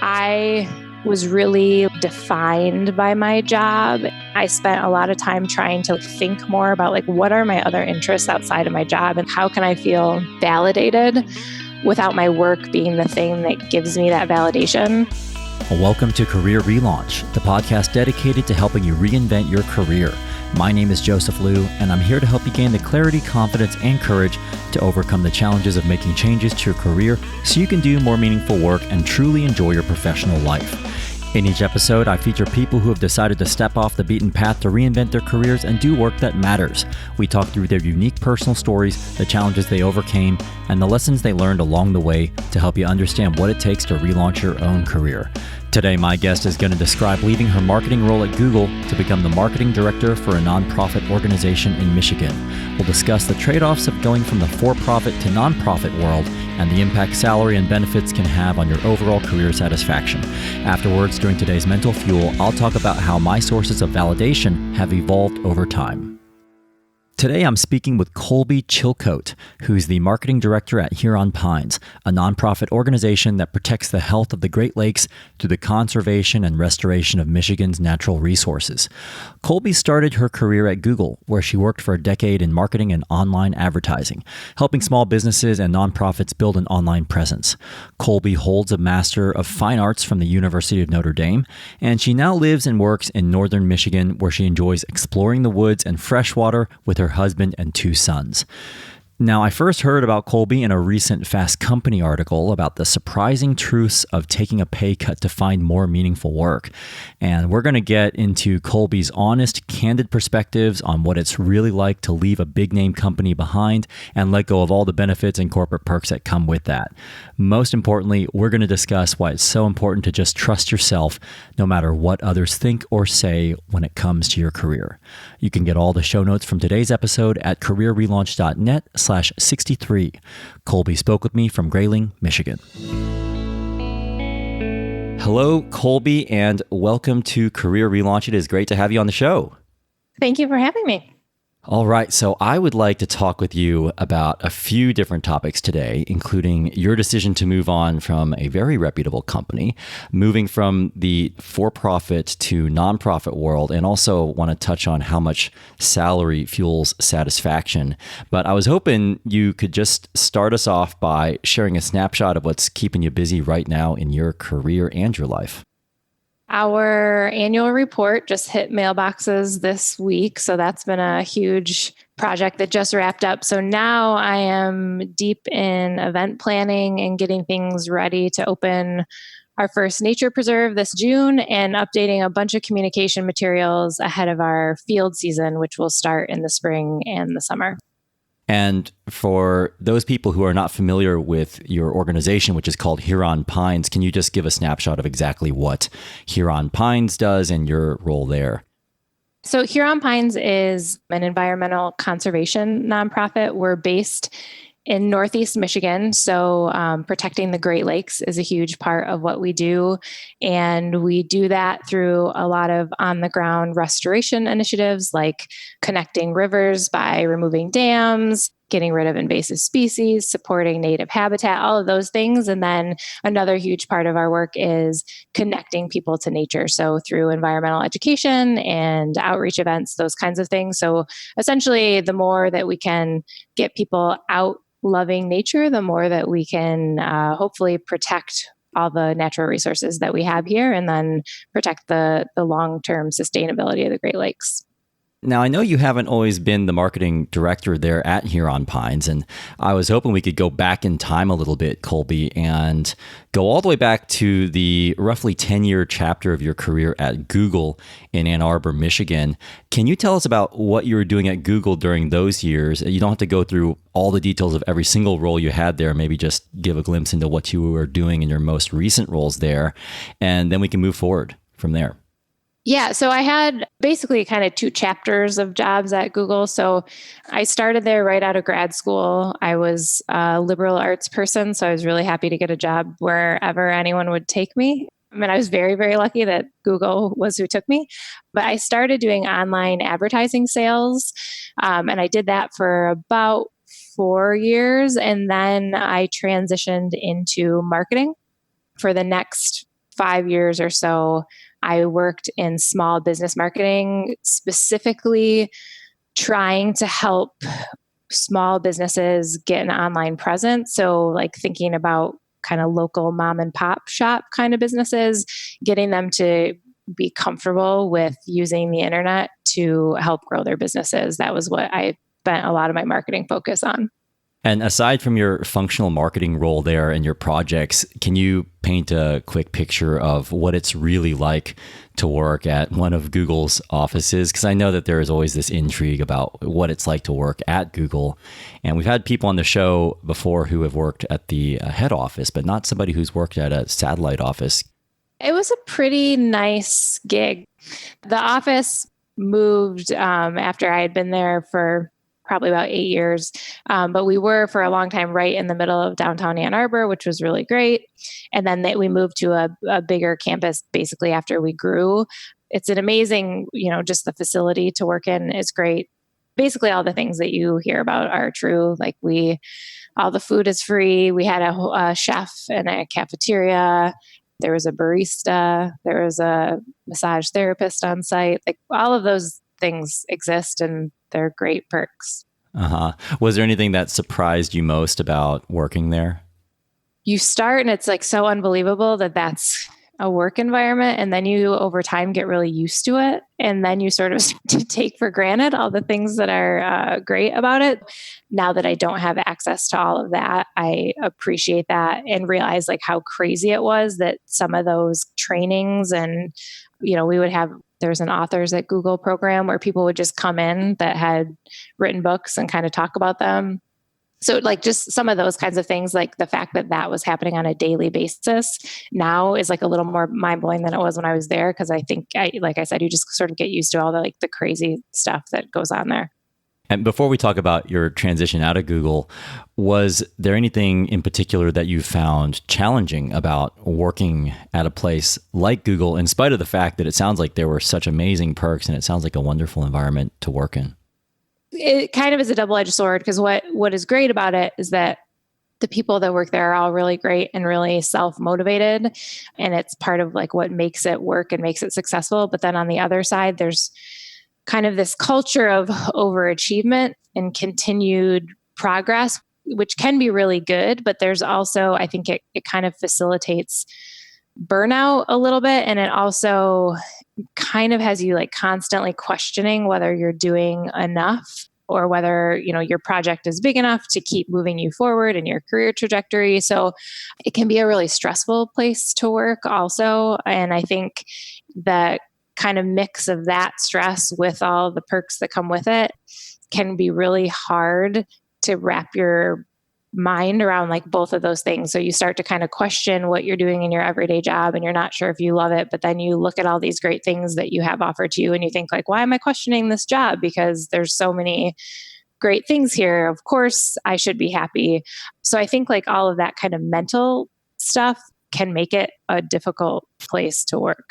I was really defined by my job. I spent a lot of time trying to think more about what are my other interests outside of my job and how can I feel validated without my work being the thing that gives me that validation. Welcome to Career Relaunch, the podcast dedicated to helping you reinvent your career. My name is Joseph Liu, and I'm here to help you gain the clarity, confidence, and courage to overcome the challenges of making changes to your career so you can do more meaningful work and truly enjoy your professional life. In each episode, I feature people who have decided to step off the beaten path to reinvent their careers and do work that matters. We talk through their unique personal stories, the challenges they overcame, and the lessons they learned along the way to help you understand what it takes to relaunch your own career. Today, my guest is going to describe leaving her marketing role at Google to become the marketing director for a nonprofit organization in Michigan. We'll discuss the trade-offs of going from the for-profit to nonprofit world and the impact salary and benefits can have on your overall career satisfaction. Afterwards, during today's Mental Fuel, I'll talk about how my sources of validation have evolved over time. Today, I'm speaking with Colby Chilcote, who's the marketing director at Huron Pines, a nonprofit organization that protects the health of the Great Lakes through the conservation and restoration of Michigan's natural resources. Colby started her career at Google, where she worked for a decade in marketing and online advertising, helping small businesses and nonprofits build an online presence. Colby holds a Master of Fine Arts from the University of Notre Dame, and she now lives and works in northern Michigan, where she enjoys exploring the woods and freshwater with her husband and two sons. Now, I first heard about Colby in a recent Fast Company article about the surprising truths of taking a pay cut to find more meaningful work. And we're going to get into Colby's honest, candid perspectives on what it's really like to leave a big name company behind and let go of all the benefits and corporate perks that come with that. Most importantly, we're going to discuss why it's so important to just trust yourself no matter what others think or say when it comes to your career. You can get all the show notes from today's episode at careerrelaunch.net/63. Colby spoke with me from Grayling, Michigan. Hello, Colby, and welcome to Career Relaunch. It is great to have you on the show. Thank you for having me. All right, so I would like to talk with you about a few different topics today, including your decision to move on from a very reputable company, moving from the for-profit to nonprofit world, and also want to touch on how much salary fuels satisfaction. But I was hoping you could just start us off by sharing a snapshot of what's keeping you busy right now in your career and your life. Our annual report just hit mailboxes this week, so that's been a huge project that just wrapped up. So now I am deep in event planning and getting things ready to open our first nature preserve this June and updating a bunch of communication materials ahead of our field season, which will start in the spring and the summer. And for those people who are not familiar with your organization, which is called Huron Pines, can you just give a snapshot of exactly what Huron Pines does and your role there? So Huron Pines is an environmental conservation nonprofit. We're based in Northeast Michigan, so protecting the Great Lakes is a huge part of what we do. And we do that through a lot of on-the-ground restoration initiatives like connecting rivers by removing dams, getting rid of invasive species, supporting native habitat, all of those things. And then another huge part of our work is connecting people to nature. So through environmental education and outreach events, those kinds of things. So essentially, the more that we can get people out loving nature, the more that we can hopefully protect all the natural resources that we have here and then protect the long-term sustainability of the Great Lakes. Now, I know you haven't always been the marketing director there at Huron Pines, and I was hoping we could go back in time a little bit, Colby, and go all the way back to the roughly 10-year chapter of your career at Google in Ann Arbor, Michigan. Can you tell us about what you were doing at Google during those years? You don't have to go through all the details of every single role you had there, maybe just give a glimpse into what you were doing in your most recent roles there, and then we can move forward from there. Yeah, so I had basically kind of two chapters of jobs at Google. So I started there right out of grad school. I was a liberal arts person, so I was really happy to get a job wherever anyone would take me. I mean, I was very, very lucky that Google was who took me. But I started doing online advertising sales, and I did that for about 4 years. And then I transitioned into marketing for the next 5 years or so, I worked in small business marketing, specifically trying to help small businesses get an online presence. So, like thinking about kind of local mom and pop shop kind of businesses, getting them to be comfortable with using the internet to help grow their businesses. That was what I spent a lot of my marketing focus on. And aside from your functional marketing role there and your projects, can you paint a quick picture of what it's really like to work at one of Google's offices? Because I know that there is always this intrigue about what it's like to work at Google. And we've had people on the show before who have worked at the head office, but not somebody who's worked at a satellite office. It was a pretty nice gig. The office moved after I had been there for probably about 8 years. But we were for a long time right in the middle of downtown Ann Arbor, which was really great. And then we moved to a bigger campus basically after we grew. It's an amazing, just the facility to work in is great. Basically all the things that you hear about are true. Like all the food is free. We had a chef and a cafeteria. There was a barista. There was a massage therapist on site. Like all of those things exist and they're great perks. Was there anything that surprised you most about working there? You start and it's like so unbelievable that that's a work environment. And then you over time get really used to it. And then you sort of start to take for granted all the things that are great about it. Now that I don't have access to all of that, I appreciate that and realize like how crazy it was that some of those trainings and, we would have, there's an Authors at Google program where people would just come in that had written books and kind of talk about them. So like just some of those kinds of things, like the fact that that was happening on a daily basis now is like a little more mind blowing than it was when I was there. Cause I think, like I said, you just sort of get used to all the crazy stuff that goes on there. And before we talk about your transition out of Google, was there anything in particular that you found challenging about working at a place like Google, in spite of the fact that it sounds like there were such amazing perks and it sounds like a wonderful environment to work in? It kind of is a double-edged sword because what is great about it is that the people that work there are all really great and really self-motivated. And it's part of like what makes it work and makes it successful. But then on the other side, there's kind of this culture of overachievement and continued progress, which can be really good. But there's also, I think it kind of facilitates burnout a little bit. And it also kind of has you like constantly questioning whether you're doing enough or whether, your project is big enough to keep moving you forward in your career trajectory. So it can be a really stressful place to work also. And I think that kind of mix of that stress with all the perks that come with it can be really hard to wrap your mind around like both of those things. So you start to kind of question what you're doing in your everyday job and you're not sure if you love it, but then you look at all these great things that you have offered to you and you think like, why am I questioning this job? Because there's so many great things here. Of course, I should be happy. So I think like all of that kind of mental stuff can make it a difficult place to work.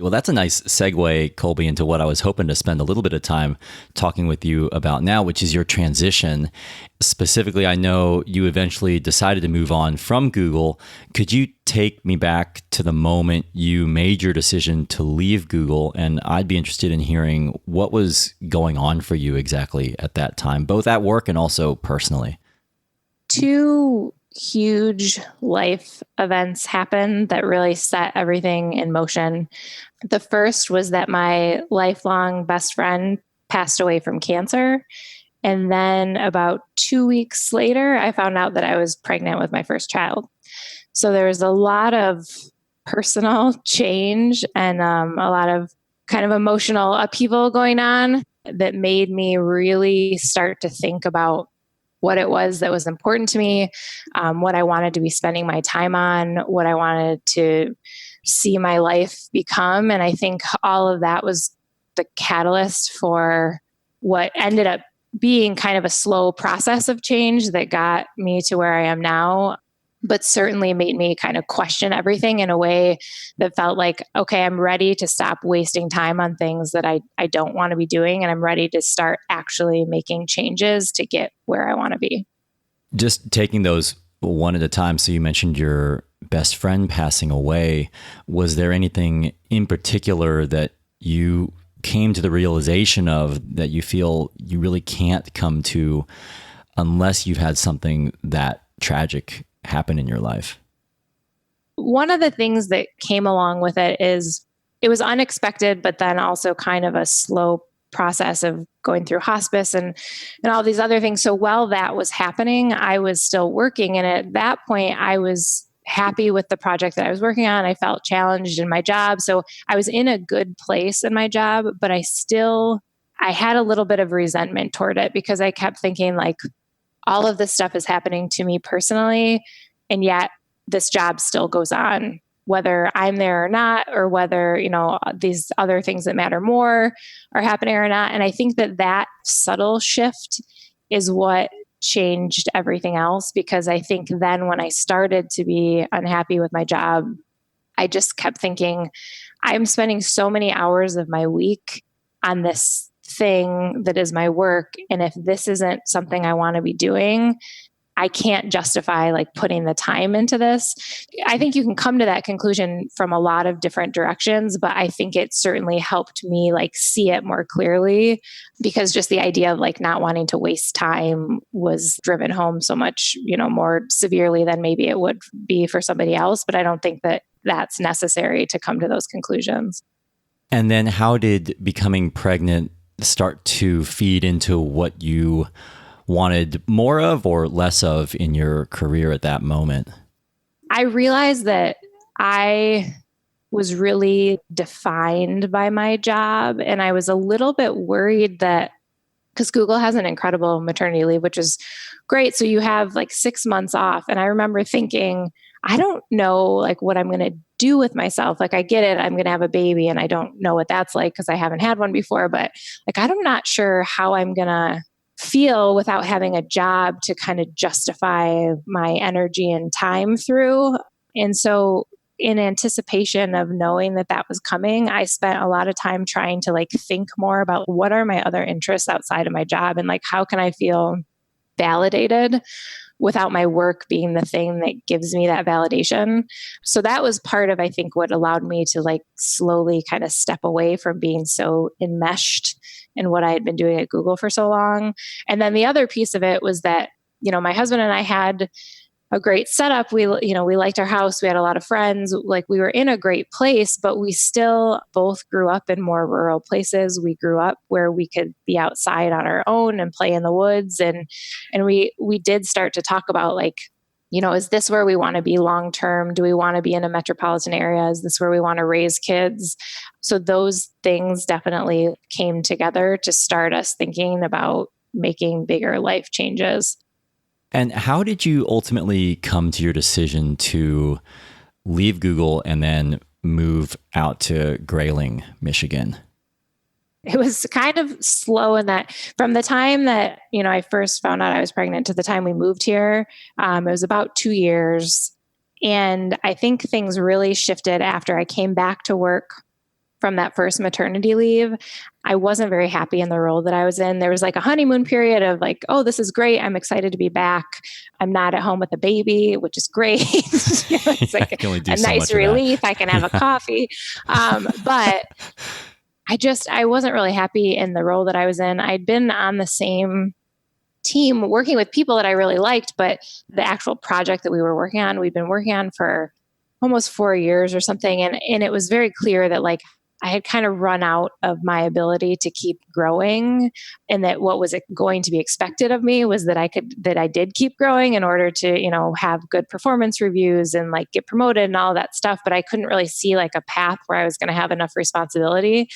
Well, that's a nice segue, Colby, into what I was hoping to spend a little bit of time talking with you about now, which is your transition. Specifically, I know you eventually decided to move on from Google. Could you take me back to the moment you made your decision to leave Google? And I'd be interested in hearing what was going on for you exactly at that time, both at work and also personally. Two huge life events happened that really set everything in motion. The first was that my lifelong best friend passed away from cancer. And then about 2 weeks later, I found out that I was pregnant with my first child. So there was a lot of personal change and a lot of kind of emotional upheaval going on that made me really start to think about what it was that was important to me, what I wanted to be spending my time on, what I wanted to see my life become. And I think all of that was the catalyst for what ended up being kind of a slow process of change that got me to where I am now, but certainly made me kind of question everything in a way that felt like, okay, I'm ready to stop wasting time on things that I don't want to be doing. And I'm ready to start actually making changes to get where I want to be. Just taking those one at a time. So you mentioned your best friend passing away, was there anything in particular that you came to the realization of that you feel you really can't come to unless you've had something that tragic happen in your life? One of the things that came along with it is it was unexpected, but then also kind of a slow process of going through hospice and all these other things. So while that was happening, I was still working. And at that point, I was happy with the project that I was working on. I felt challenged in my job. So I was in a good place in my job, but I had a little bit of resentment toward it because I kept thinking like all of this stuff is happening to me personally. And yet this job still goes on, whether I'm there or not, or whether, these other things that matter more are happening or not. And I think that subtle shift is what changed everything else, because I think then when I started to be unhappy with my job, I just kept thinking, I'm spending so many hours of my week on this thing that is my work. And if this isn't something I want to be doing, I can't justify like putting the time into this. I think you can come to that conclusion from a lot of different directions, but I think it certainly helped me like see it more clearly, because just the idea of like not wanting to waste time was driven home so much, more severely than maybe it would be for somebody else. But I don't think that that's necessary to come to those conclusions. And then how did becoming pregnant start to feed into what you wanted more of or less of in your career at that moment? I realized that I was really defined by my job. And I was a little bit worried that, because Google has an incredible maternity leave, which is great. So you have like 6 months off. And I remember thinking, I don't know like what I'm going to do with myself. Like I get it, I'm going to have a baby and I don't know what that's like because I haven't had one before, but like I'm not sure how I'm going to feel without having a job to kind of justify my energy and time through. And so in anticipation of knowing that was coming, I spent a lot of time trying to like think more about what are my other interests outside of my job and like how can I feel validated without my work being the thing that gives me that validation. So that was part of, I think, what allowed me to like slowly kind of step away from being so enmeshed in what I had been doing at Google for so long. And then the other piece of it was that, my husband and I had a great setup. We liked our house. We had a lot of friends. Like we were in a great place, but we still both grew up in more rural places. We grew up where we could be outside on our own and play in the woods. And we did start to talk about like, is this where we want to be long term? Do we want to be in a metropolitan area? Is this where we want to raise kids? So those things definitely came together to start us thinking about making bigger life changes. And how did you ultimately come to your decision to leave Google and then move out to Grayling, Michigan? It was kind of slow in that from the time that, I first found out I was pregnant to the time we moved here, it was about 2 years. And I think things really shifted after I came back to work from that first maternity leave. I wasn't very happy in the role that I was in. There was like a honeymoon period of like, oh, this is great. I'm excited to be back. I'm not at home with a baby, which is great. It's like a nice relief. I can have a coffee. But I wasn't really happy in the role that I was in. I'd been on the same team working with people that I really liked, but the actual project that we were working on, we'd been working on for almost 4 years or something. And it was very clear that like I had kind of run out of my ability to keep growing, and that what was going to be expected of me was that I did keep growing in order to, have good performance reviews and like get promoted and all that stuff. But I couldn't really see like a path where I was going to have enough responsibility.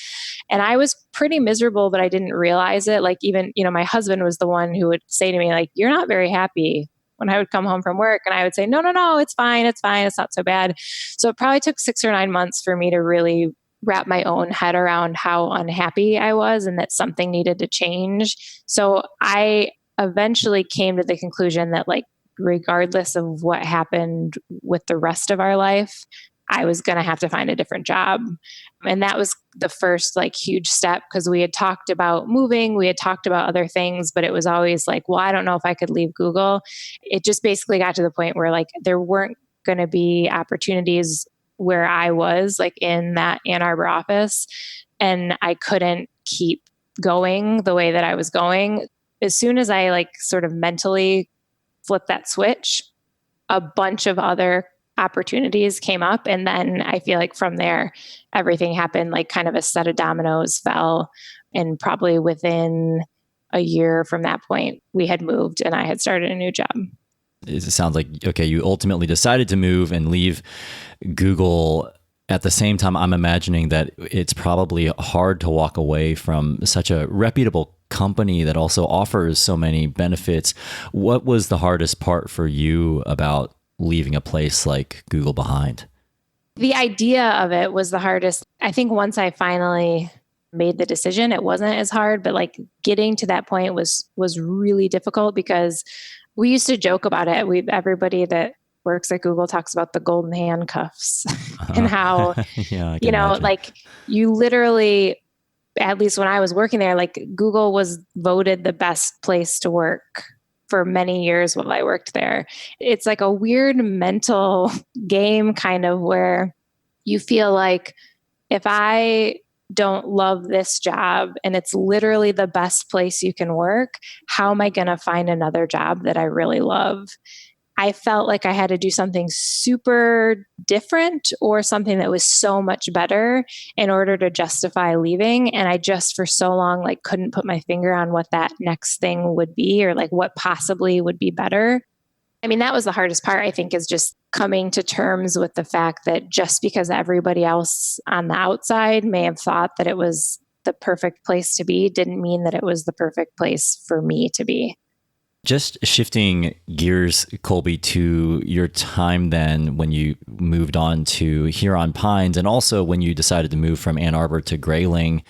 And I was pretty miserable, but I didn't realize it. Like even, my husband was the one who would say to me like, you're not very happy, when I would come home from work. And I would say, no, it's fine. It's fine. It's not so bad. So it probably took 6 or 9 months for me to really wrap my own head around how unhappy I was and that something needed to change. So I eventually came to the conclusion that like, regardless of what happened with the rest of our life, I was going to have to find a different job. And that was the first like huge step, because we had talked about moving, we had talked about other things, but it was always like, well, I don't know if I could leave Google. It just basically got to the point where like there weren't going to be opportunities where I was like in that Ann Arbor office, and I couldn't keep going the way that I was going. As soon as I like sort of mentally flipped that switch, a bunch of other opportunities came up. And then I feel like from there, everything happened, like kind of a set of dominoes fell. And probably within a year from that point, we had moved and I had started a new job. It sounds like, okay, you ultimately decided to move and leave Google. At the same time, I'm imagining that it's probably hard to walk away from such a reputable company that also offers so many benefits. What was the hardest part for you about leaving a place like Google behind? The idea of it was the hardest. I think once I finally made the decision, it wasn't as hard, but like getting to that point was really difficult because we used to joke about it. Everybody that works at Google talks about the golden handcuffs and how, yeah, imagine. Like you literally, at least when I was working there, like Google was voted the best place to work for many years while I worked there. It's like a weird mental game kind of where you feel like if I don't love this job and it's literally the best place you can work, how am I going to find another job that I really love? I felt like I had to do something super different or something that was so much better in order to justify leaving. And I just for so long like couldn't put my finger on what that next thing would be or like what possibly would be better. I mean, that was the hardest part, I think, is just coming to terms with the fact that just because everybody else on the outside may have thought that it was the perfect place to be didn't mean that it was the perfect place for me to be. Just shifting gears, Colby, to your time then when you moved on to Huron Pines and also when you decided to move from Ann Arbor to Grayling,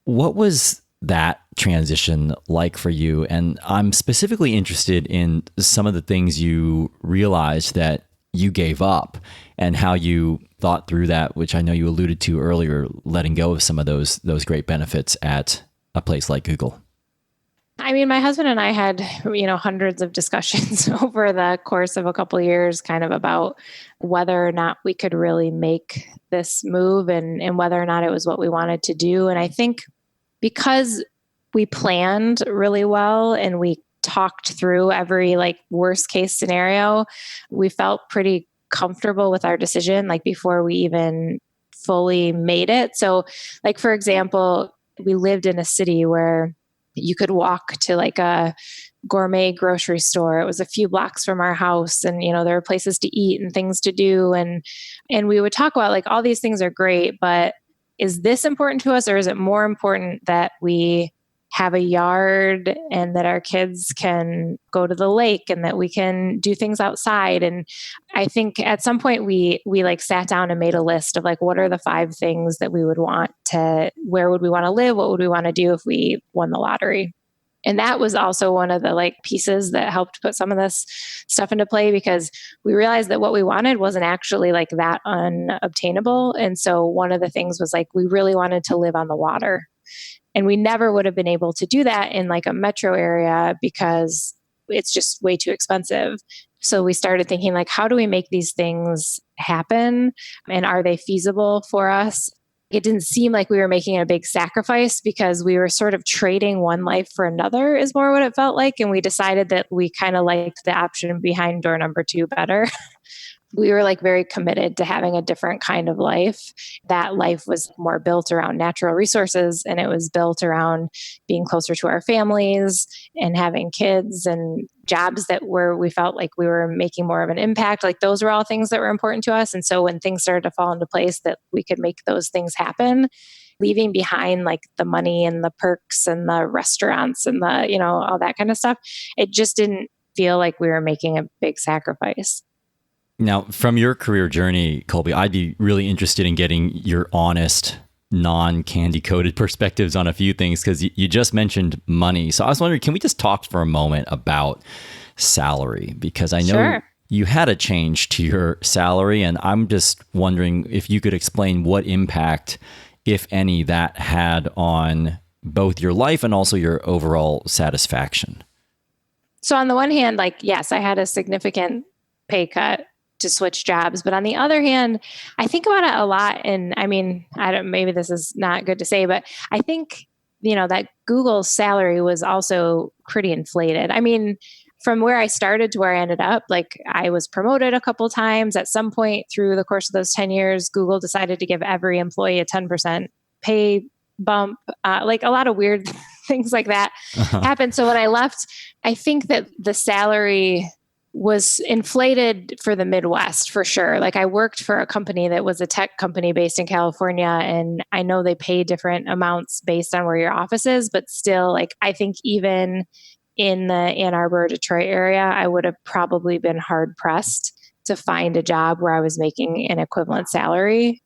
what was that transition like for you? And I'm specifically interested in some of the things you realized that you gave up and how you thought through that, which I know you alluded to earlier, letting go of some of those great benefits at a place like Google. I mean, my husband and I had, hundreds of discussions over the course of a couple of years kind of about whether or not we could really make this move and whether or not it was what we wanted to do. And I think because we planned really well and we talked through every like worst case scenario, we felt pretty comfortable with our decision, like before we even fully made it. So like, for example, we lived in a city where you could walk to like a gourmet grocery store. It was a few blocks from our house and, there were places to eat and things to do. And we would talk about like all these things are great, but is this important to us or is it more important that we have a yard and that our kids can go to the lake and that we can do things outside? And I think at some point we like sat down and made a list of like, what are the 5 things that we would want to, where would we want to live? What would we want to do if we won the lottery? And that was also one of the like pieces that helped put some of this stuff into play because we realized that what we wanted wasn't actually like that unobtainable. And so one of the things was like, we really wanted to live on the water. And we never would have been able to do that in like a metro area because it's just way too expensive. So we started thinking like, how do we make these things happen? And are they feasible for us? It didn't seem like we were making a big sacrifice because we were sort of trading one life for another is more what it felt like. And we decided that we kind of liked the option behind door number 2 better. We were like very committed to having a different kind of life. That life was more built around natural resources and it was built around being closer to our families and having kids and jobs that we felt like we were making more of an impact. Like those were all things that were important to us. And so when things started to fall into place that we could make those things happen, leaving behind like the money and the perks and the restaurants and the, all that kind of stuff, it just didn't feel like we were making a big sacrifice. Now, from your career journey, Colby, I'd be really interested in getting your honest, non-candy coated perspectives on a few things because you just mentioned money. So I was wondering, can we just talk for a moment about salary? Because I know you had a change to your salary, and I'm just wondering if you could explain what impact, if any, that had on both your life and also your overall satisfaction. So on the one hand, like, yes, I had a significant pay cut to switch jobs. But on the other hand, I think about it a lot. And I mean, maybe this is not good to say, but I think, that Google's salary was also pretty inflated. I mean, from where I started to where I ended up, like I was promoted a couple times. At some point through the course of those 10 years, Google decided to give every employee a 10% pay bump, like a lot of weird things like that happened. So when I left, I think that the salary was inflated for the Midwest for sure. Like I worked for a company that was a tech company based in California, and I know they pay different amounts based on where your office is, but still, like I think even in the Ann Arbor, Detroit area, I would have probably been hard pressed to find a job where I was making an equivalent salary.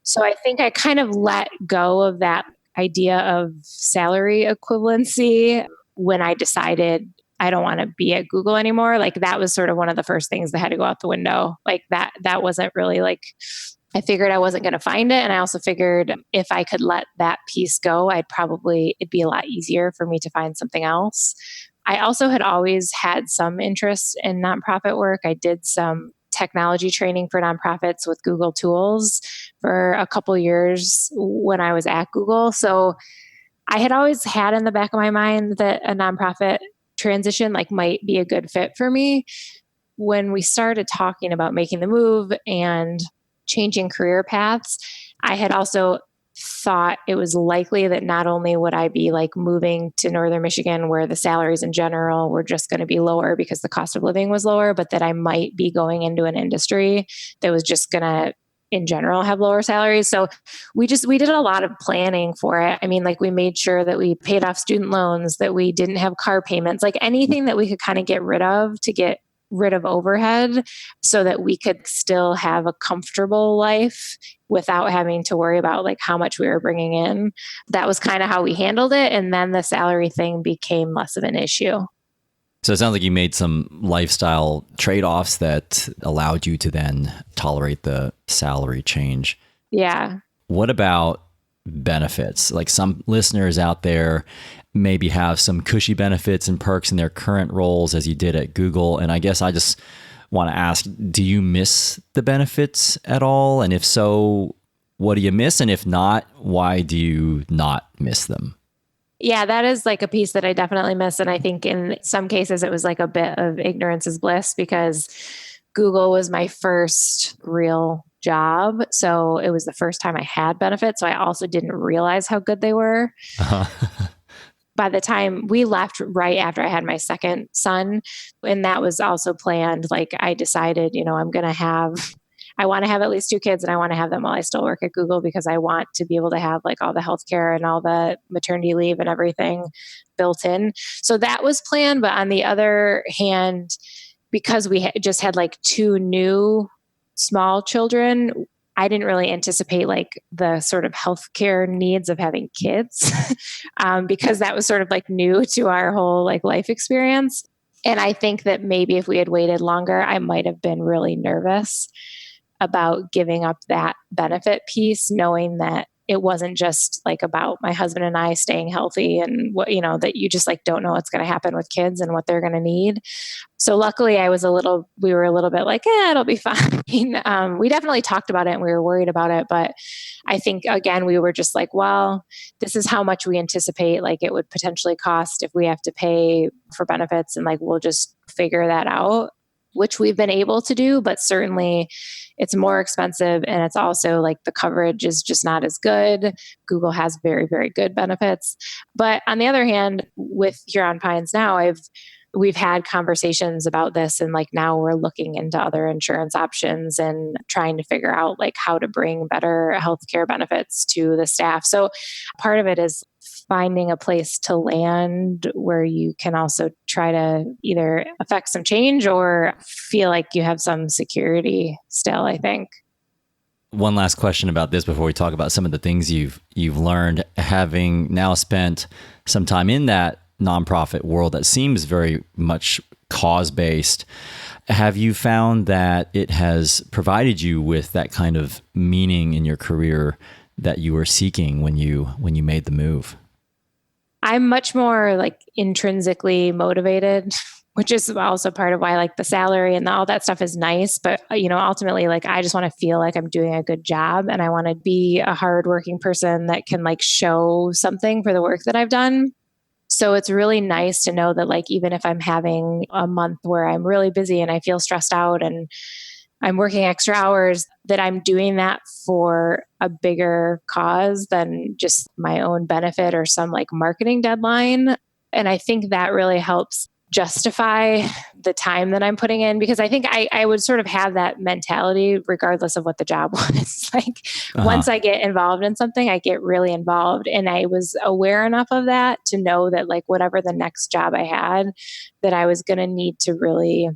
So I think I kind of let go of that idea of salary equivalency when I decided I don't want to be at Google anymore. Like that was sort of one of the first things that had to go out the window. Like that wasn't really like, I figured I wasn't going to find it. And I also figured if I could let that piece go, it'd be a lot easier for me to find something else. I also had always had some interest in nonprofit work. I did some technology training for nonprofits with Google Tools for a couple years when I was at Google. So I had always had in the back of my mind that a nonprofit transition like might be a good fit for me. When we started talking about making the move and changing career paths, I had also thought it was likely that not only would I be like moving to Northern Michigan where the salaries in general were just going to be lower because the cost of living was lower, but that I might be going into an industry that was just going to in general have lower salaries. So we did a lot of planning for it. I mean, like we made sure that we paid off student loans, that we didn't have car payments, like anything that we could kind of get rid of to get rid of overhead so that we could still have a comfortable life without having to worry about like how much we were bringing in. That was kind of how we handled it. And then the salary thing became less of an issue. So it sounds like you made some lifestyle trade-offs that allowed you to then tolerate the salary change. Yeah. What about benefits? Like some listeners out there maybe have some cushy benefits and perks in their current roles as you did at Google. And I guess I just want to ask, do you miss the benefits at all? And if so, what do you miss? And if not, why do you not miss them? Yeah, that is like a piece that I definitely miss. And I think in some cases it was like a bit of ignorance is bliss because Google was my first real job. So it was the first time I had benefits. So I also didn't realize how good they were. By the time we left right after I had my second son, and that was also planned, like I decided, I want to have at least 2 kids and I want to have them while I still work at Google because I want to be able to have like all the healthcare and all the maternity leave and everything built in. So that was planned. But on the other hand, because we just had like 2 new small children, I didn't really anticipate like the sort of healthcare needs of having kids because that was sort of like new to our whole like life experience. And I think that maybe if we had waited longer, I might have been really nervous about giving up that benefit piece, knowing that it wasn't just like about my husband and I staying healthy and what, that you just like don't know what's going to happen with kids and what they're going to need. So luckily we were a little bit like, it'll be fine. We definitely talked about it and we were worried about it. But I think, again, we were just like, well, this is how much we anticipate like it would potentially cost if we have to pay for benefits. And like, we'll just figure that out, which we've been able to do, but certainly it's more expensive. And it's also like the coverage is just not as good. Google has very, very good benefits. But on the other hand, with Huron Pines now, we've had conversations about this. And like now we're looking into other insurance options and trying to figure out like how to bring better healthcare benefits to the staff. So part of it is finding a place to land where you can also try to either affect some change or feel like you have some security still, I think. One last question about this before we talk about some of the things you've learned, having now spent some time in that nonprofit world that seems very much cause-based. Have you found that it has provided you with that kind of meaning in your career that you were seeking when you made the move? I'm much more like intrinsically motivated which is also part of why like the salary and all that stuff is nice. But, ultimately, like I just want to feel like I'm doing a good job, and I want to be a hardworking person that can like show something for the work that I've done. So it's really nice to know that like, even if I'm having a month where I'm really busy and I feel stressed out and I'm working extra hours, that I'm doing that for a bigger cause than just my own benefit or some like marketing deadline. And I think that really helps justify the time that I'm putting in, because I think I would sort of have that mentality regardless of what the job was. Like once I get involved in something, I get really involved. And I was aware enough of that to know that like whatever the next job I had, that I was going to need to really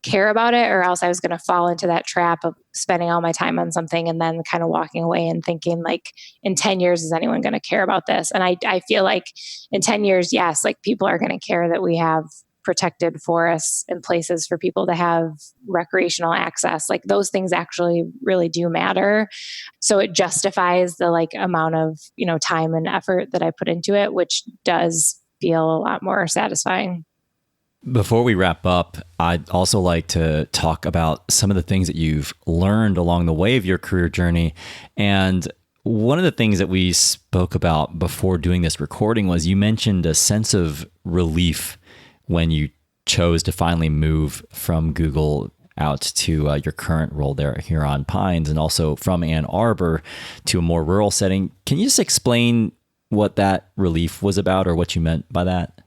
care about it, or else I was going to fall into that trap of spending all my time on something and then kind of walking away and thinking like, in 10 years, is anyone going to care about this? And I feel like in 10 years, yes, like people are going to care that we have protected forests and places for people to have recreational access. Like those things actually really do matter. So it justifies the like amount of, time and effort that I put into it, which does feel a lot more satisfying. Before we wrap up, I'd also like to talk about some of the things that you've learned along the way of your career journey. And one of the things that we spoke about before doing this recording was you mentioned a sense of relief when you chose to finally move from Google out to your current role there at Huron Pines, and also from Ann Arbor to a more rural setting. Can you just explain what that relief was about, or what you meant by that?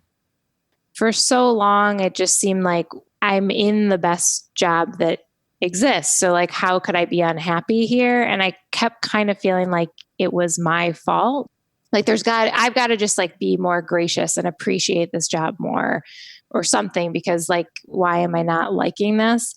For so long, it just seemed like I'm in the best job that exists. So like, how could I be unhappy here? And I kept kind of feeling like it was my fault. Like I've got to just like be more gracious and appreciate this job more or something, because like, why am I not liking this?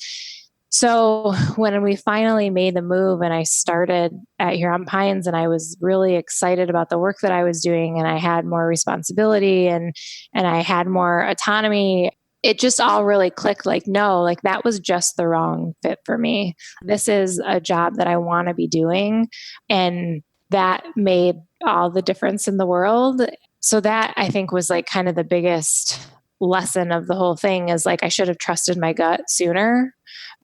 So when we finally made the move and I started at Huron Pines, and I was really excited about the work that I was doing, and I had more responsibility and I had more autonomy, it just all really clicked. Like, no, like that was just the wrong fit for me. This is a job that I want to be doing. And that made all the difference in the world. So that I think was like kind of the biggest lesson of the whole thing, is like, I should have trusted my gut sooner,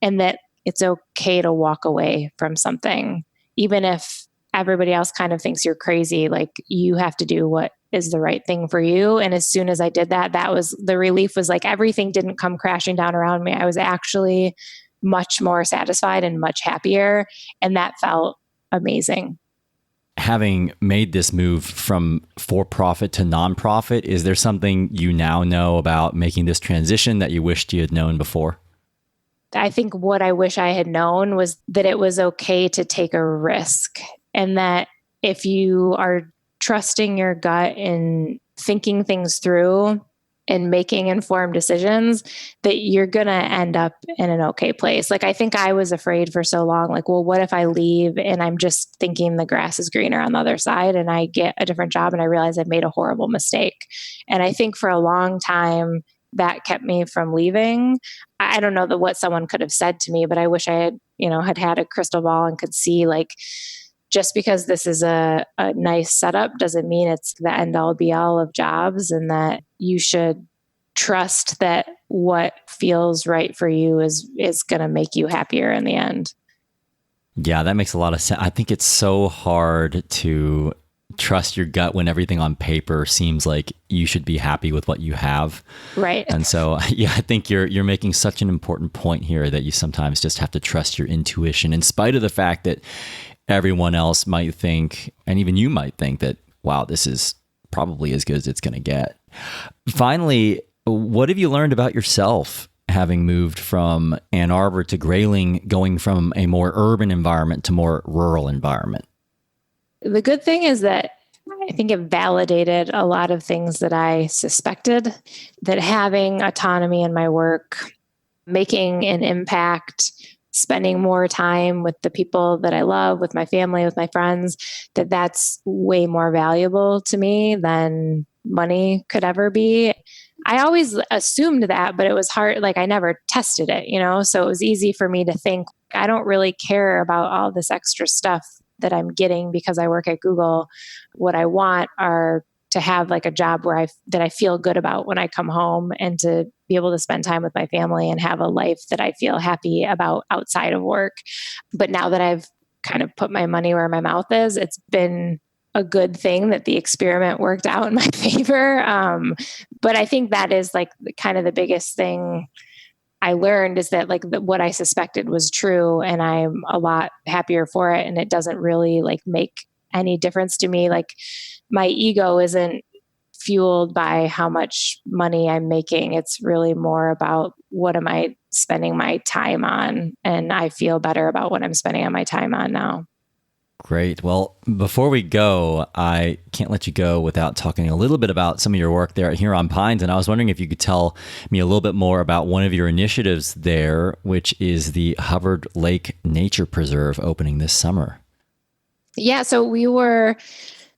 and that it's okay to walk away from something, even if everybody else kind of thinks you're crazy. Like you have to do what is the right thing for you. And as soon as I did that, that was the relief. Was like everything didn't come crashing down around me. I was actually much more satisfied and much happier. And that felt amazing. Having made this move from for-profit to nonprofit, is there something you now know about making this transition that you wished you had known before? I think what I wish I had known was that it was okay to take a risk, and that if you are trusting your gut and thinking things through and making informed decisions, that you're going to end up in an okay place. Like, I think I was afraid for so long, like, well, what if I leave and I'm just thinking the grass is greener on the other side, and I get a different job and I realize I've made a horrible mistake. And I think for a long time, that kept me from leaving. I don't know what someone could have said to me, but I wish I had a crystal ball and could see, like, just because this is a nice setup doesn't mean it's the end all be all of jobs, and that you should trust that what feels right for you is going to make you happier in the end. Yeah, that makes a lot of sense. I think it's so hard to trust your gut when everything on paper seems like you should be happy with what you have. Right. And so, yeah, I think you're making such an important point here, that you sometimes just have to trust your intuition, in spite of the fact that everyone else might think, and even you might think, that, wow, this is probably as good as it's going to get. Finally, what have you learned about yourself having moved from Ann Arbor to Grayling, going from a more urban environment to more rural environment? The good thing is that I think it validated a lot of things that I suspected, that having autonomy in my work, making an impact, spending more time with the people that I love, with my family, with my friends, that's way more valuable to me than money could ever be. I always assumed that, but it was hard. Like, I never tested it, so it was easy for me to think, I don't really care about all this extra stuff that I'm getting because I work at Google. What I want are to have like a job that I feel good about when I come home, and to be able to spend time with my family and have a life that I feel happy about outside of work. But now that I've kind of put my money where my mouth is, it's been a good thing that the experiment worked out in my favor. But I think that is like kind of the biggest thing I learned, is that like what I suspected was true, and I'm a lot happier for it. And it doesn't really like make any difference to me. Like my ego isn't fueled by how much money I'm making. It's really more about what am I spending my time on? And I feel better about what I'm spending on my time on now. Great. Well, before we go, I can't let you go without talking a little bit about some of your work there at Huron Pines. And I was wondering if you could tell me a little bit more about one of your initiatives there, which is the Hubbard Lake Nature Preserve opening this summer. Yeah, so we were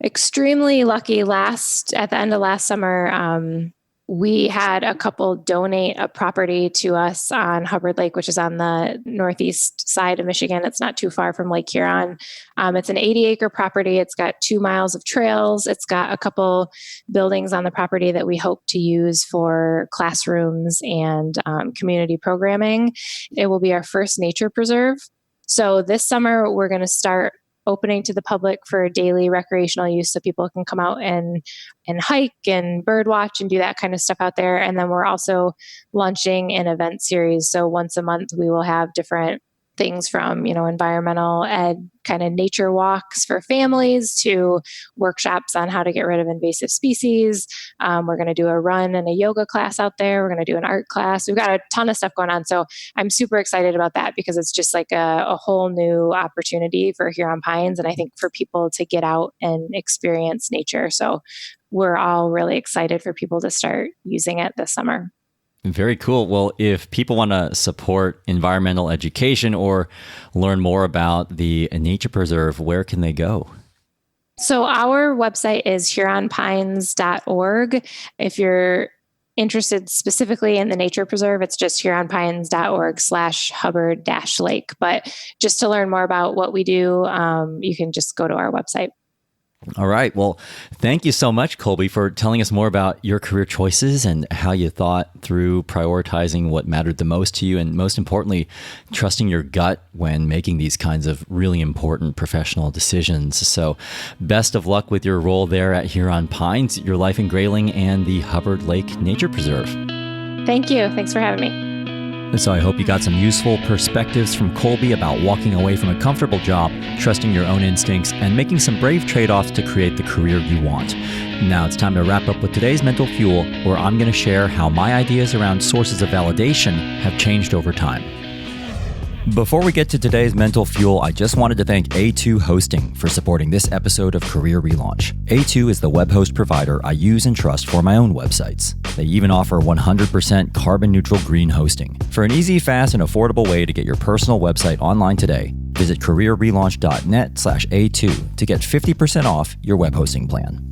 extremely lucky at the end of last summer. We had a couple donate a property to us on Hubbard Lake, which is on the northeast side of Michigan. It's not too far from Lake Huron. It's an 80-acre property. It's got 2 miles of trails. It's got a couple buildings on the property that we hope to use for classrooms and community programming. It will be our first nature preserve. So this summer, we're going to start opening to the public for daily recreational use, so people can come out and hike and bird watch and do that kind of stuff out there. And then we're also launching an event series. So once a month, we will have different things from, environmental ed, kind of nature walks for families, to workshops on how to get rid of invasive species. We're going to do a run and a yoga class out there. We're going to do an art class. We've got a ton of stuff going on. So I'm super excited about that, because it's just like a whole new opportunity for Huron Pines. And I think for people to get out and experience nature. So we're all really excited for people to start using it this summer. Very cool. Well, if people want to support environmental education or learn more about the nature preserve, where can they go? So our website is huronpines.org. If you're interested specifically in the nature preserve, it's just huronpines.org/Hubbard-Lake. But just to learn more about what we do, you can just go to our website. All right. Well, thank you so much, Colby, for telling us more about your career choices and how you thought through prioritizing what mattered the most to you, and most importantly, trusting your gut when making these kinds of really important professional decisions. So best of luck with your role there at Huron Pines, your life in Grayling, and the Hubbard Lake Nature Preserve. Thank you. Thanks for having me. So I hope you got some useful perspectives from Colby about walking away from a comfortable job, trusting your own instincts, and making some brave trade-offs to create the career you want. Now it's time to wrap up with today's Mental Fuel, where I'm going to share how my ideas around sources of validation have changed over time. Before we get to today's Mental Fuel, I just wanted to thank A2 Hosting for supporting this episode of Career Relaunch. A2 is the web host provider I use and trust for my own websites. They even offer 100% carbon-neutral green hosting. For an easy, fast, and affordable way to get your personal website online today, visit careerrelaunch.net/A2 to get 50% off your web hosting plan.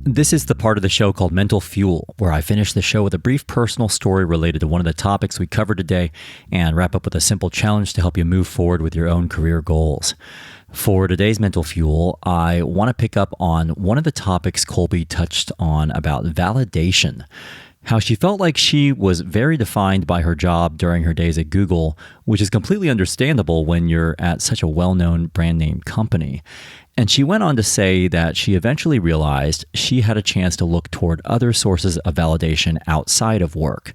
This is the part of the show called Mental Fuel, where I finish the show with a brief personal story related to one of the topics we covered today, and wrap up with a simple challenge to help you move forward with your own career goals. For today's Mental Fuel, I want to pick up on one of the topics Colby touched on about validation. How she felt like she was very defined by her job during her days at Google, which is completely understandable when you're at such a well-known brand name company. And she went on to say that she eventually realized she had a chance to look toward other sources of validation outside of work.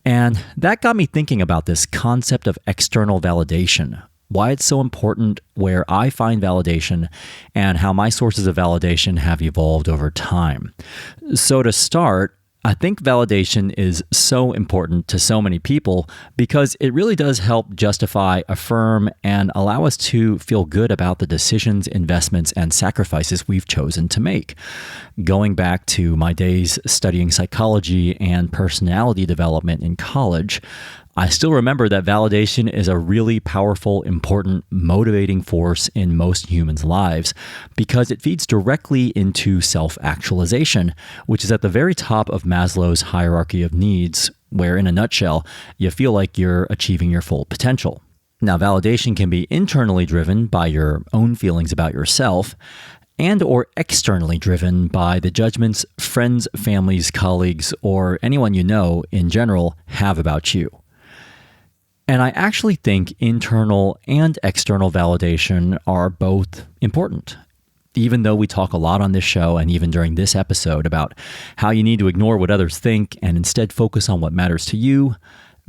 And that got me thinking about this concept of external validation, why it's so important, where I find validation, and how my sources of validation have evolved over time. So to start, I think validation is so important to so many people because it really does help justify, affirm, and allow us to feel good about the decisions, investments, and sacrifices we've chosen to make. Going back to my days studying psychology and personality development in college, I still remember that validation is a really powerful, important, motivating force in most humans' lives because it feeds directly into self-actualization, which is at the very top of Maslow's hierarchy of needs, where in a nutshell, you feel like you're achieving your full potential. Now, validation can be internally driven by your own feelings about yourself, and or externally driven by the judgments friends, families, colleagues, or anyone you know in general have about you. And I actually think internal and external validation are both important. Even though we talk a lot on this show and even during this episode about how you need to ignore what others think and instead focus on what matters to you,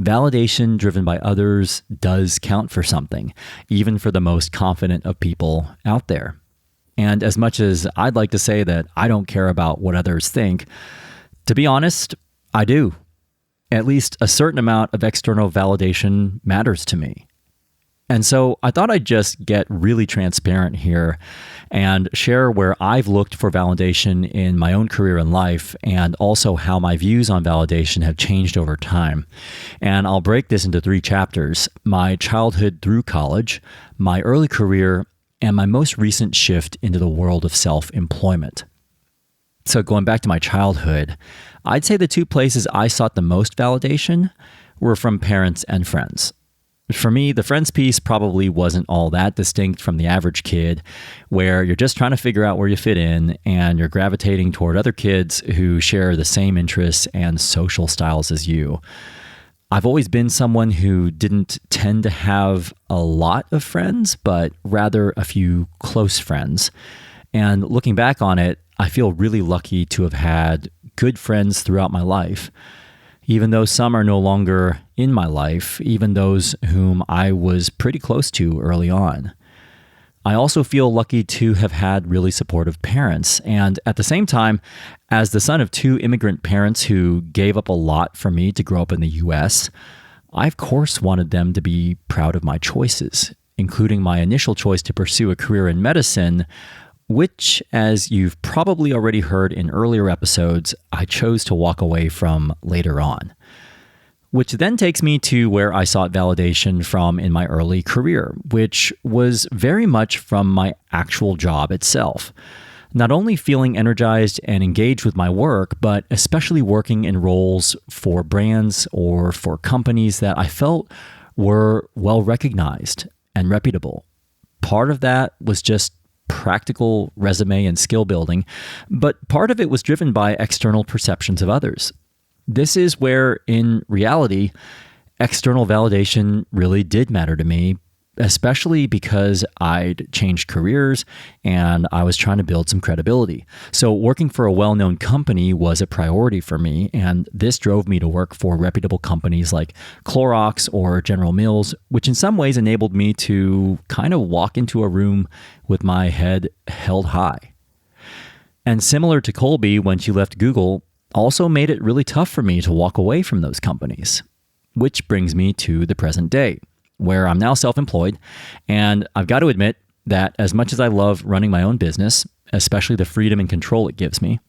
validation driven by others does count for something, even for the most confident of people out there. And as much as I'd like to say that I don't care about what others think, to be honest, I do. At least a certain amount of external validation matters to me. And so I thought I'd just get really transparent here and share where I've looked for validation in my own career and life, and also how my views on validation have changed over time. And I'll break this into 3 chapters: my childhood through college, my early career, and my most recent shift into the world of self-employment. So going back to my childhood, I'd say the 2 places I sought the most validation were from parents and friends. For me, the friends piece probably wasn't all that distinct from the average kid, where you're just trying to figure out where you fit in and you're gravitating toward other kids who share the same interests and social styles as you. I've always been someone who didn't tend to have a lot of friends, but rather a few close friends. And looking back on it, I feel really lucky to have had good friends throughout my life. Even though some are no longer in my life, even those whom I was pretty close to early on. I also feel lucky to have had really supportive parents. And at the same time, as the son of 2 immigrant parents who gave up a lot for me to grow up in the US, I of course wanted them to be proud of my choices, including my initial choice to pursue a career in medicine, which, as you've probably already heard in earlier episodes, I chose to walk away from later on. Which then takes me to where I sought validation from in my early career, which was very much from my actual job itself. Not only feeling energized and engaged with my work, but especially working in roles for brands or for companies that I felt were well recognized and reputable. Part of that was just practical resume and skill building, but part of it was driven by external perceptions of others. This is where, in reality, external validation really did matter to me, especially because I'd changed careers and I was trying to build some credibility. So working for a well-known company was a priority for me, and this drove me to work for reputable companies like Clorox or General Mills, which in some ways enabled me to kind of walk into a room with my head held high. And similar to Colby when she left Google, also made it really tough for me to walk away from those companies. Which brings me to the present day, where I'm now self-employed, and I've got to admit that as much as I love running my own business, especially the freedom and control it gives me,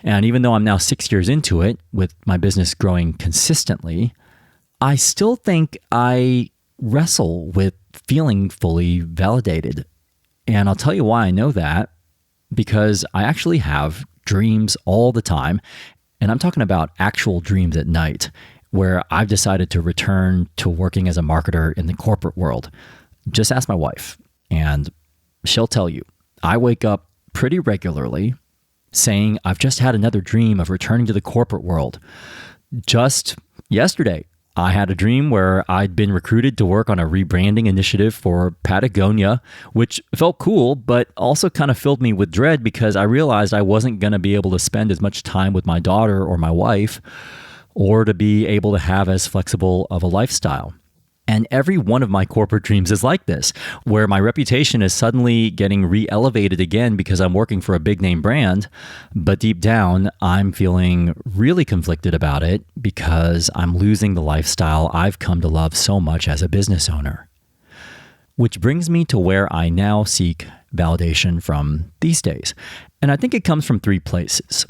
and even though I'm now 6 years into it, with my business growing consistently, I still think I wrestle with feeling fully validated. And I'll tell you why I know that, because I actually have dreams all the time, and I'm talking about actual dreams at night, where I've decided to return to working as a marketer in the corporate world. Just ask my wife, and she'll tell you, I wake up pretty regularly saying I've just had another dream of returning to the corporate world. Just yesterday, I had a dream where I'd been recruited to work on a rebranding initiative for Patagonia, which felt cool, but also kind of filled me with dread because I realized I wasn't going to be able to spend as much time with my daughter or my wife, or to be able to have as flexible of a lifestyle. And every one of my corporate dreams is like this, where my reputation is suddenly getting re-elevated again because I'm working for a big name brand, but deep down, I'm feeling really conflicted about it because I'm losing the lifestyle I've come to love so much as a business owner. Which brings me to where I now seek validation from these days. And I think it comes from 3 places.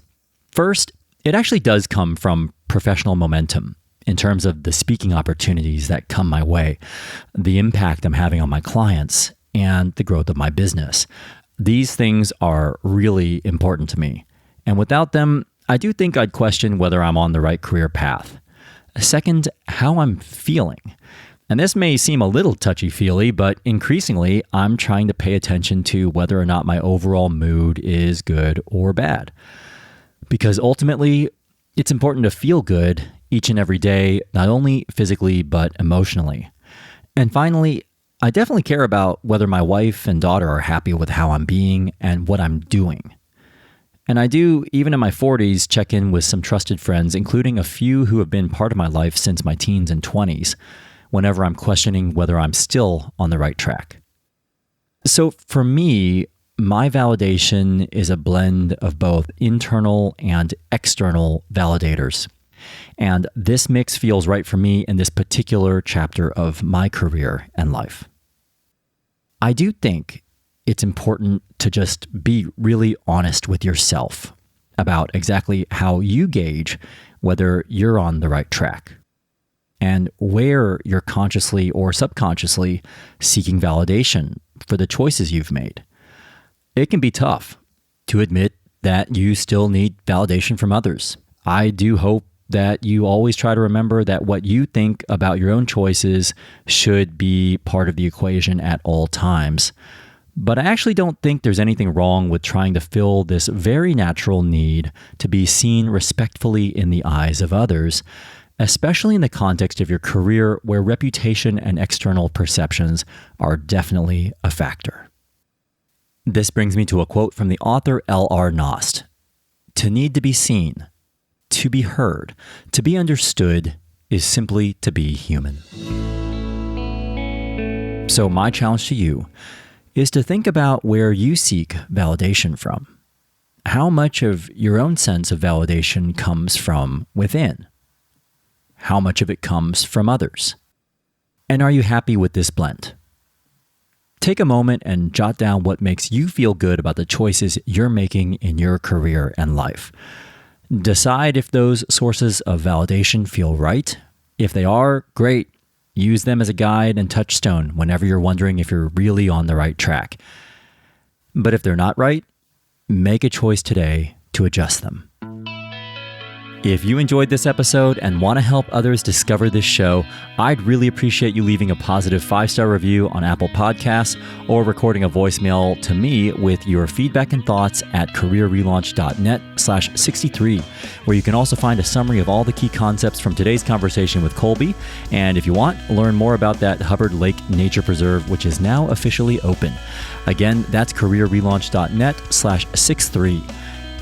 First, it actually does come from professional momentum in terms of the speaking opportunities that come my way, the impact I'm having on my clients, and the growth of my business. These things are really important to me. And without them, I do think I'd question whether I'm on the right career path. Second, how I'm feeling. And this may seem a little touchy-feely, but increasingly, I'm trying to pay attention to whether or not my overall mood is good or bad. Because ultimately, it's important to feel good each and every day, not only physically, but emotionally. And finally, I definitely care about whether my wife and daughter are happy with how I'm being and what I'm doing. And I do, even in my 40s, check in with some trusted friends, including a few who have been part of my life since my teens and 20s, whenever I'm questioning whether I'm still on the right track. So for me, my validation is a blend of both internal and external validators. And this mix feels right for me in this particular chapter of my career and life. I do think it's important to just be really honest with yourself about exactly how you gauge whether you're on the right track and where you're consciously or subconsciously seeking validation for the choices you've made. It can be tough to admit that you still need validation from others. I do hope that you always try to remember that what you think about your own choices should be part of the equation at all times. But I actually don't think there's anything wrong with trying to fill this very natural need to be seen respectfully in the eyes of others, especially in the context of your career where reputation and external perceptions are definitely a factor. This brings me to a quote from the author L.R. Nost. To need to be seen, to be heard, to be understood is simply to be human. So my challenge to you is to think about where you seek validation from. How much of your own sense of validation comes from within? How much of it comes from others? And are you happy with this blend? Take a moment and jot down what makes you feel good about the choices you're making in your career and life. Decide if those sources of validation feel right. If they are, great. Use them as a guide and touchstone whenever you're wondering if you're really on the right track. But if they're not right, make a choice today to adjust them. If you enjoyed this episode and want to help others discover this show, I'd really appreciate you leaving a positive 5-star review on Apple Podcasts or recording a voicemail to me with your feedback and thoughts at careerrelaunch.net/63, where you can also find a summary of all the key concepts from today's conversation with Colby. And if you want, learn more about that Hubbard Lake Nature Preserve, which is now officially open. Again, that's careerrelaunch.net/63.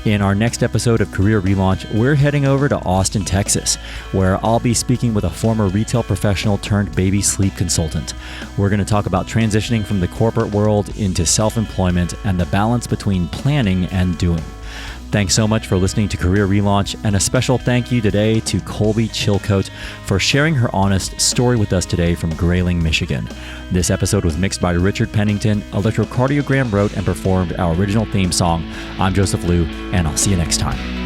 In our next episode of Career Relaunch, we're heading over to Austin, Texas, where I'll be speaking with a former retail professional turned baby sleep consultant. We're going to talk about transitioning from the corporate world into self-employment and the balance between planning and doing. Thanks so much for listening to Career Relaunch, and a special thank you today to Colby Chilcote for sharing her honest story with us today from Grayling, Michigan. This episode was mixed by Richard Pennington. Electrocardiogram wrote and performed our original theme song. I'm Joseph Liu, and I'll see you next time.